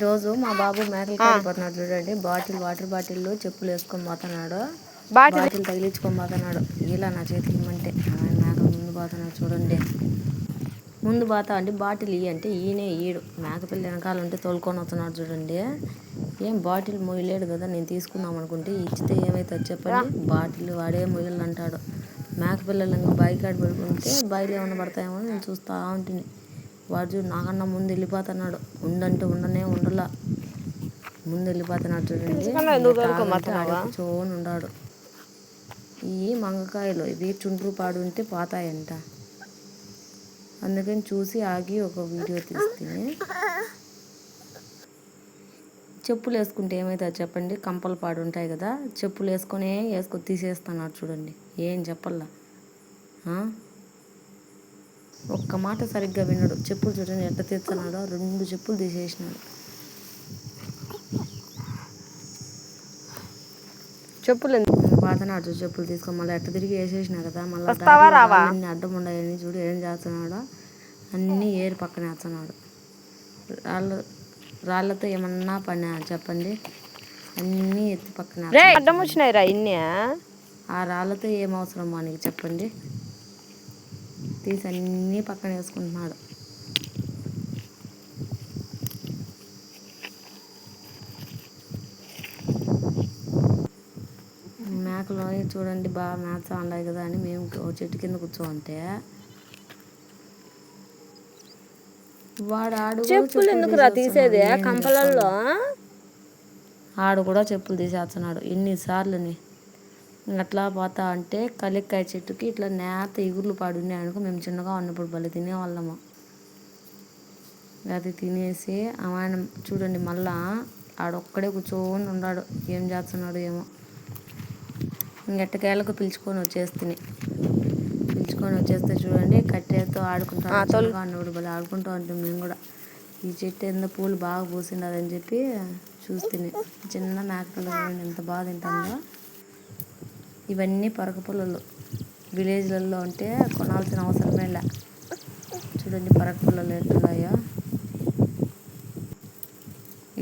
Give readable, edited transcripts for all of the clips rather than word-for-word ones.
రోజు మా బాబు మేకలు కాడిపోతున్నాడు చూడండి. వాటర్ బాటిల్ చెప్పులు వేసుకొని పోతున్నాడు. బాటిల్ తగిలించుకొని పోతున్నాడు. ఇలా నా చేతికి ఇమ్మంటే మేకలు ముందు పోతున్నాడు చూడండి. ముందు పోతా అంటే బాటిల్ అంటే ఈయనే ఈడు మేకపిల్ల వెనకాల ఉంటే తోలుకొని వస్తున్నాడు చూడండి. ఏం బాటిల్ మొయ్యలేడు కదా, నేను తీసుకుందాం అనుకుంటే ఇచ్చితే ఏమవుతుంది చెప్పండి. బాటిల్ వాడే మొయ్యలు అంటాడు. మేకపిల్లలు ఇంకా బాయి కాడ పడుకుంటే బాయిలు ఏమైనా పడతాయేమో నేను చూస్తూ ఉంటుంది. వాడు చూడు నాకన్నా ముందు వెళ్ళిపోతున్నాడు. ఉండంటే ఉండలా, ముందు వెళ్ళిపోతున్నాడు చూడండి. కూర్చొని ఉన్నాడు. ఈ మంగకాయలు ఇవి చుండ్రు పాడు ఉంటే పోతాయంట. అందుకని చూసి ఆగి ఒక వీడియో తీస్తుంది. చెప్పులు వేసుకుంటే ఏమవుతుంది చెప్పండి. కంపలు పాడు ఉంటాయి కదా, చెప్పులు వేసుకొని తీసేస్తున్నాడు చూడండి. ఏం చెప్పల్లా, ఒక్క మాట సరిగ్గా వినడు. చెప్పులు చూడండి ఎట్ట తీస్తున్నాడో, 2 చెప్పులు తీసేసినాడు. చెప్పులు పాతనాడు చెప్పులు తీసుకొని మళ్ళీ ఎట్ట తిరిగి వేసేసినా కదా. మళ్ళీ అన్ని అడ్డం ఉన్నాయని చూడు ఏం చేస్తున్నాడో, అన్నీ ఏరు పక్కన వేస్తున్నాడు. రాళ్ళతో ఏమన్నా పని చెప్పండి, అన్నీ ఎత్తి పక్కన అడ్డం వచ్చినాయిరా. ఇన్ని ఆ రాళ్ళతో ఏం అవసరం మనకి చెప్పండి. తీసి అన్నీ పక్కన వేసుకుంటున్నాడు. మేకలు చూడండి బాగా మేత ఉన్నాయి కదా అని మేము చెట్టు కింద కూర్చోంటే వాడు చెప్పులు ఎందుకు రా తీసేది కంపలల్లో. ఆడు కూడా చెప్పులు తీసేస్తున్నాడు. ఎన్నిసార్లుని అట్లా పోతా అంటే కలిక్కాయ చెట్టుకి ఇట్లా నేత ఇగుర్లు పాడున్నాయి అనుకో. మేము చిన్నగా ఉన్నప్పుడు భలే తినేవాళ్ళము. అది తినేసి ఆయన చూడండి మళ్ళా ఆడొక్కడే కూర్చొని ఉన్నాడు. ఏం చేస్తున్నాడు ఏమో. ఎట్టకేళ్ళకు పిలుచుకొని వచ్చేస్తే చూడండి కట్టెతో ఆడుకుంటాడు. చిన్నగా ఉన్నప్పుడు భలే ఆడుకుంటూ ఉంటాం మేము కూడా. ఈ చెట్టు ఎంత పూలు బాగా పూసిండదని చెప్పి చూస్తుంది. చిన్న మేకలు చూడండి ఎంత బాగా తింటుందో. ఇవన్నీ పరక పుల్లలు విలేజ్లలో ఉంటే కొనాల్సిన అవసరమే లే. చూడండి పరక పుల్లలు ఎట్టున్నాయో.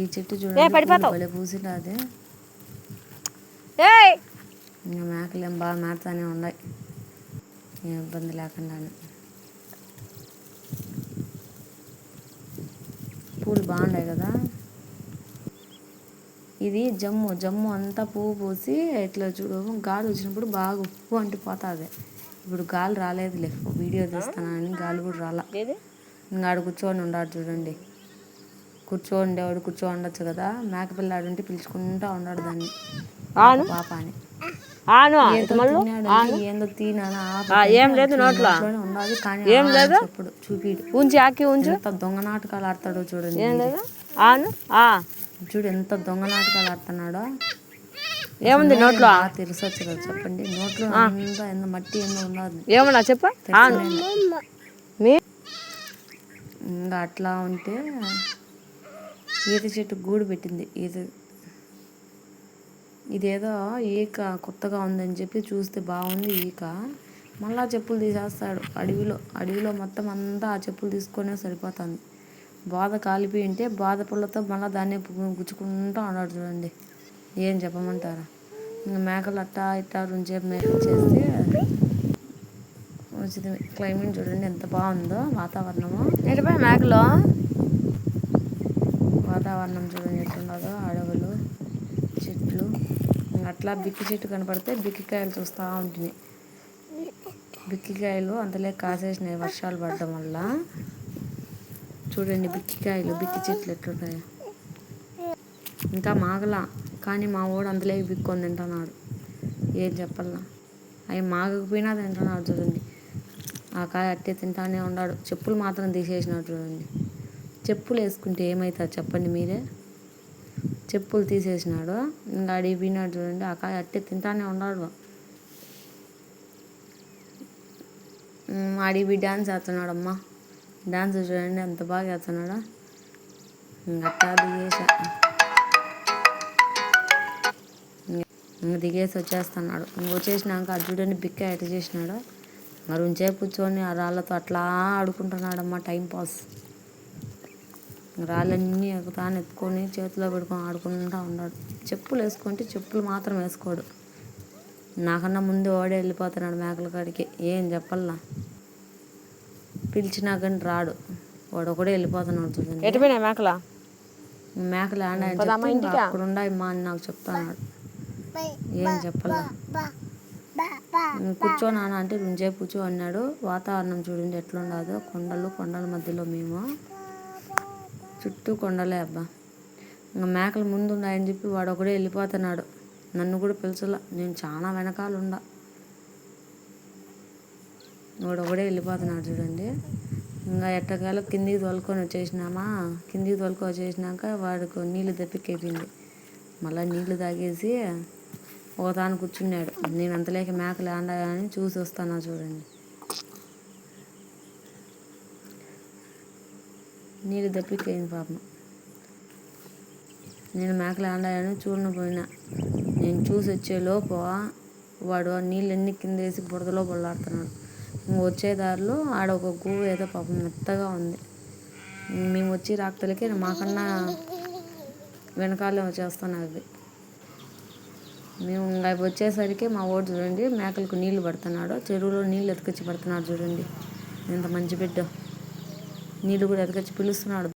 ఈ చెట్టు చూడండి భలే పూసిండది. ఇంకా మేకలు ఏం బాగా మేతనే ఉన్నాయి, ఏం ఇబ్బంది లేకుండా. పూలు బాగున్నాయి కదా. ఇది జమ్ము అంతా పువ్వు పూసి ఇట్లా చూడు గాలి వచ్చినప్పుడు బాగా ఉప్పు అంటిపోతుంది. ఇప్పుడు గాలి రాలేదులే, వీడియో తీస్తానని గాలి కూడా రాలా. ఇంకా ఆడు కూర్చొని ఉన్నాడు చూడండి. కూర్చోండేవాడు కూర్చోండొచ్చు కదా. మేకపిల్లాడు ఉంటే పిలుచుకుంటా ఉన్నాడు దాన్ని పాప అని. ఏందో తినానా ఏం లేదు నోట్లోనే ఉన్నది కానీ ఏం లేదు. ఇప్పుడు చూపిడు ఎంత దొంగ నాటకాలు ఆడతాడో చూడండి. చూడు ఎంత దొంగ నాటకాలు ఆడుతున్నాడో. ఏముంది నోట్లో తెరిసొచ్చు కదా చెప్పండి. నోట్లో అంతా ఎంత మట్టి ఏందో ఉన్నది. ఏమన్నా చెప్ప ఇంకా అట్లా ఉంటే ఈత చెట్టు గూడు పెట్టింది. ఇదేదో ఈక కొత్తగా ఉందని చెప్పి చూస్తే బాగుంది ఈక. మళ్ళా చెప్పులు తీసేస్తాడు. అడవిలో మొత్తం అంతా ఆ చెప్పులు తీసుకొనే సరిపోతుంది. బాధ కాలిపోయి ఉంటే బాధ పుల్లతో మళ్ళీ దాన్ని గుచ్చుకుంటూ ఉన్నాడు చూడండి. ఏం చెప్పమంటారా. ఇంకా మేకలు అట్టా ఇట్టా 2 సేపు మేకలు చేస్తే వచ్చింది. క్లైమేట్ చూడండి ఎంత బాగుందో. మేకలు వాతావరణం చూడండి ఎట్లున్నదో. అడవులు చెట్లు అట్లా బిక్కి చెట్టు కనపడితే బిక్కికాయలు చూస్తూ ఉంటుంది. బిక్కికాయలు అంతలే కాసేసినాయి వర్షాలు పడడం వల్ల. చూడండి బిక్కి చెట్లు ఎట్లుంటాయో. ఇంకా మాగలా కానీ మా వాడు అందులో బిక్కొని తింటున్నాడు. ఏం చెప్పాలా, అవి మాగకపోయినా తింటున్నాడు చూడండి. ఆ కాయ అట్టే తింటానే ఉన్నాడు. చెప్పులు మాత్రం తీసేసినాడు చూడండి. చెప్పులు వేసుకుంటే ఏమవుతుంది చెప్పండి మీరే. చెప్పులు తీసేసినాడు. ఇంకా అడిగి పోయినాడు చూడండి. ఆ కాయ అట్టే తింటానే ఉన్నాడు. అడిగి పోయి డ్యాన్స్ వేస్తున్నాడు. అమ్మ డ్యాన్స్ చూడండి ఎంత బాగా వేస్తున్నాడో. అట్టా దిగేసి వచ్చేస్తున్నాడు. వచ్చేసినాక అది చూడండి బిక్క ఎట్ట చేసినాడు. 2 సేపు కూర్చొని ఆ రాళ్ళతో అట్లా ఆడుకుంటున్నాడమ్మా టైంపాస్. రాళ్ళన్నీ తాను ఎత్తుకొని చేతిలో పెట్టుకొని ఆడుకుంటూ ఉన్నాడు. చెప్పులు వేసుకుంటే చెప్పులు మాత్రం వేసుకోడు. నాకన్నా ముందు వాడే వెళ్ళిపోతున్నాడు మేకల కాడికి. ఏం చెప్పాలా, పిలిచినా కానీ రాడు, వాడు ఒకడే వెళ్ళిపోతున్నాడు. చూడండి ఎటుపోయినా మేకల మేకలు అక్కడ ఉండమ్మా అని నాకు చెప్తున్నాడు. ఏం చెప్పాలా, కూర్చో నాన్న అంటే రెండుసేపు కూర్చో అన్నాడు. వాతావరణం చూడండి ఎట్లుండదో, కొండల మధ్యలో మేము, చుట్టూ కొండలే అబ్బా. ఇంకా మేకలు ముందు ఉన్నాయని చెప్పి వాడు ఒకడే వెళ్ళిపోతున్నాడు. నన్ను కూడా పిలిచలా, నేను చాలా వెనకాల ఉండా. వాడు ఒకడే వెళ్ళిపోతున్నాడు చూడండి. ఇంకా ఎట్టకాల కిందికి తోలుకొని వచ్చేసినాక వాడికి నీళ్ళు దప్పికెప్పింది. మళ్ళీ నీళ్లు తాగేసి ఒక తాను కూర్చున్నాడు. నేను అంతలేక మేకలు ఆండాయని చూసి వస్తాను చూడండి. నీళ్ళు దప్పికెళ్ళింది పాపం. నేను మేకలు ఆండాయని చూడను పోయినా. నేను చూసి వచ్చేలోపు వాడు నీళ్ళన్నీ కింద వేసి బురదలో బొల్లాడుతున్నాడు. వచ్చే దారిలో ఆడ ఒక గువ్వ ఏదో పాపం మెత్తగా ఉంది. మేము వచ్చి రాక్తలకి మాకన్నా వెనకాలే వచ్చేస్తున్నాయి అవి. మేము అవి వచ్చేసరికి మా ఓటు చూడండి మేకలకు నీళ్లు పడుతున్నాడు. చెరువులో నీళ్ళు ఎత్తుకొచ్చి పడుతున్నాడు చూడండి. ఎంత మంచి బిడ్డ, నీళ్ళు కూడా ఎత్తుకొచ్చి పిలుస్తున్నాడు.